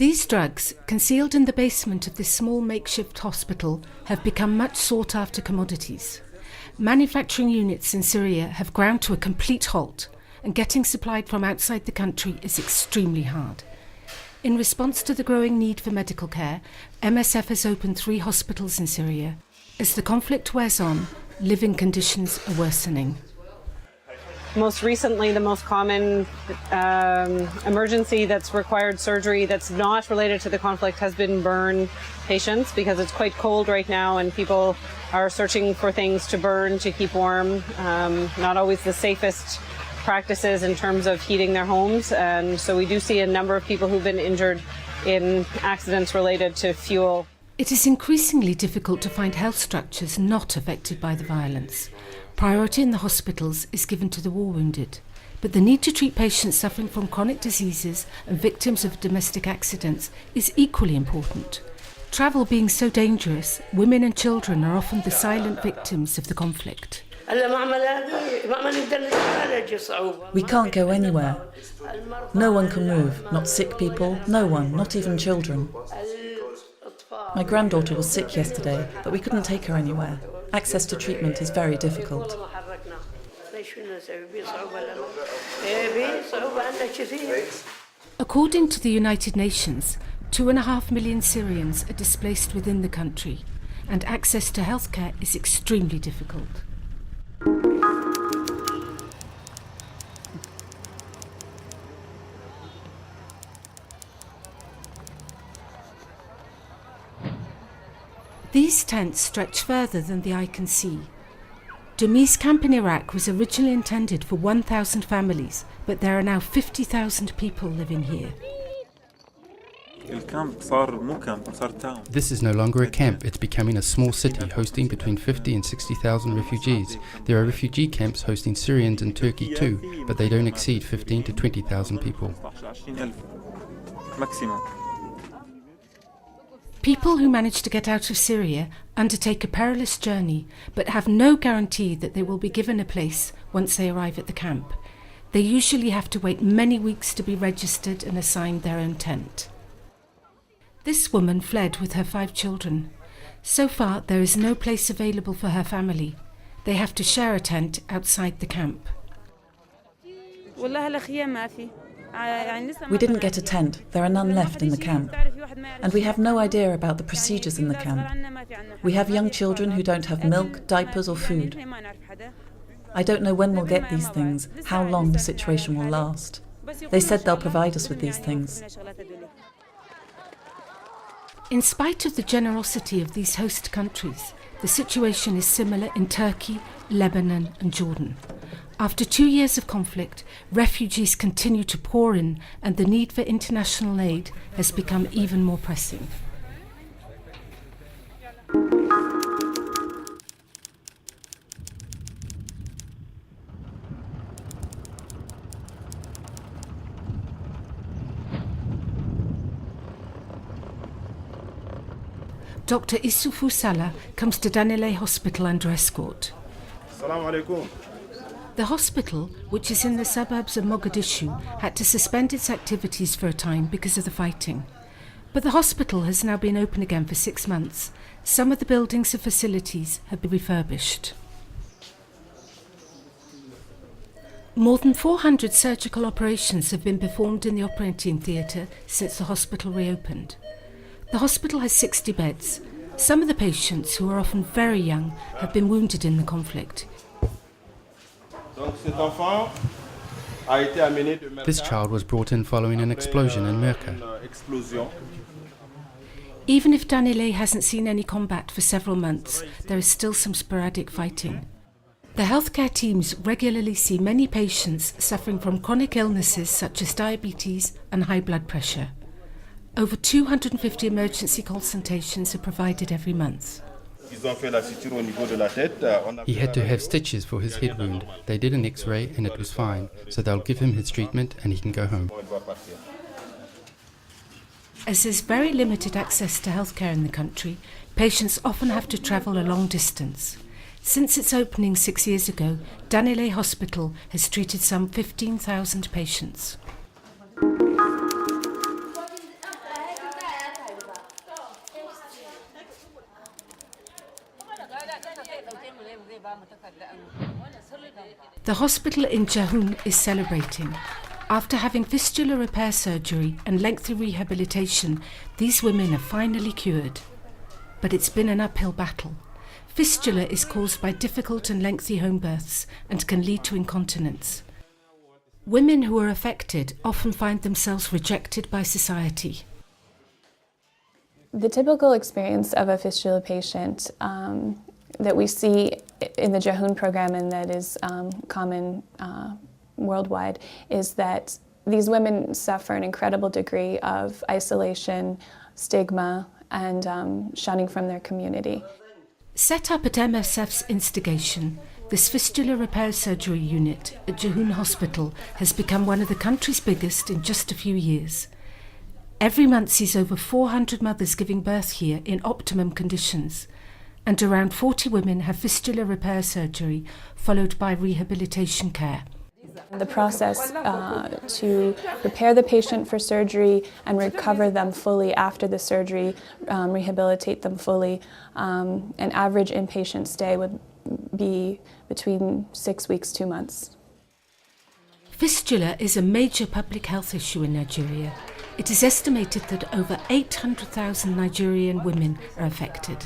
These drugs, concealed in the basement of this small makeshift hospital, have become much sought-after commodities. Manufacturing units in Syria have ground to a complete halt, and getting supplied from outside the country is extremely hard. In response to the growing need for medical care, MSF has opened 3 hospitals in Syria. As the conflict wears on, living conditions are worsening. Most recently, the most common emergency that's required surgery that's not related to the conflict has been burn patients, because it's quite cold right now and people are searching for things to burn to keep warm. Not always the safest practices in terms of heating their homes, and so we do see a number of people who've been injured in accidents related to fuel. It is increasingly difficult to find health structures not affected by the violence. Priority in the hospitals is given to the war wounded, but the need to treat patients suffering from chronic diseases and victims of domestic accidents is equally important. Travel being so dangerous, women and children are often the silent victims of the conflict. We can't go anywhere. No one can move, not sick people, no one, not even children. My granddaughter was sick yesterday, but we couldn't take her anywhere. Access to treatment is very difficult. According to the United Nations, 2.5 million Syrians are displaced within the country, and access to healthcare is extremely difficult. These tents stretch further than the eye can see. Dumi's camp in Iraq was originally intended for 1,000 families, but there are now 50,000 people living here. This is no longer a camp, it's becoming a small city hosting between 50 and 60,000 refugees. There are refugee camps hosting Syrians in Turkey too, but they don't exceed 15 to 20,000 people. People who manage to get out of Syria undertake a perilous journey, but have no guarantee that they will be given a place once they arrive at the camp. They usually have to wait many weeks to be registered and assigned their own tent. This woman fled with her 5 children. So far, there is no place available for her family. They have to share a tent outside the camp. We didn't get a tent, there are none left in the camp. And we have no idea about the procedures in the camp. We have young children who don't have milk, diapers or food. I don't know when we'll get these things, how long the situation will last. They said they'll provide us with these things. In spite of the generosity of these host countries, the situation is similar in Turkey, Lebanon and Jordan. After 2 years of conflict, refugees continue to pour in, and the need for international aid has become even more pressing. Dr. Issoufou Salah comes to Danileh Hospital under escort. Assalamu alaikum. The hospital, which is in the suburbs of Mogadishu, had to suspend its activities for a time because of the fighting. But the hospital has now been open again for 6 months. Some of the buildings and facilities have been refurbished. More than 400 surgical operations have been performed in the operating theatre since the hospital reopened. The hospital has 60 beds. Some of the patients, who are often very young, have been wounded in the conflict. This child was brought in following an explosion in Merka. Even if Danileh hasn't seen any combat for several months, there is still some sporadic fighting. The healthcare teams regularly see many patients suffering from chronic illnesses such as diabetes and high blood pressure. Over 250 emergency consultations are provided every month. He had to have stitches for his head wound. They did an X-ray and it was fine, so they'll give him his treatment and he can go home. As there's very limited access to healthcare in the country, patients often have to travel a long distance. Since its opening 6 years ago, Danileh Hospital has treated some 15,000 patients. The hospital in Jahun is celebrating. After having fistula repair surgery and lengthy rehabilitation, these women are finally cured. But it's been an uphill battle. Fistula is caused by difficult and lengthy home births and can lead to incontinence. Women who are affected often find themselves rejected by society. The typical experience of a fistula patient that we see in the Jahun program and that is common worldwide is that these women suffer an incredible degree of isolation, stigma, and shunning from their community. Set up at MSF's instigation, this fistula repair surgery unit at Jahun Hospital has become one of the country's biggest in just a few years. Every month sees over 400 mothers giving birth here in optimum conditions, and around 40 women have fistula repair surgery followed by rehabilitation care. The process to prepare the patient for surgery and recover them fully after the surgery, rehabilitate them fully, an average inpatient stay would be between 6 weeks, 2 months. Fistula is a major public health issue in Nigeria. It is estimated that over 800,000 Nigerian women are affected.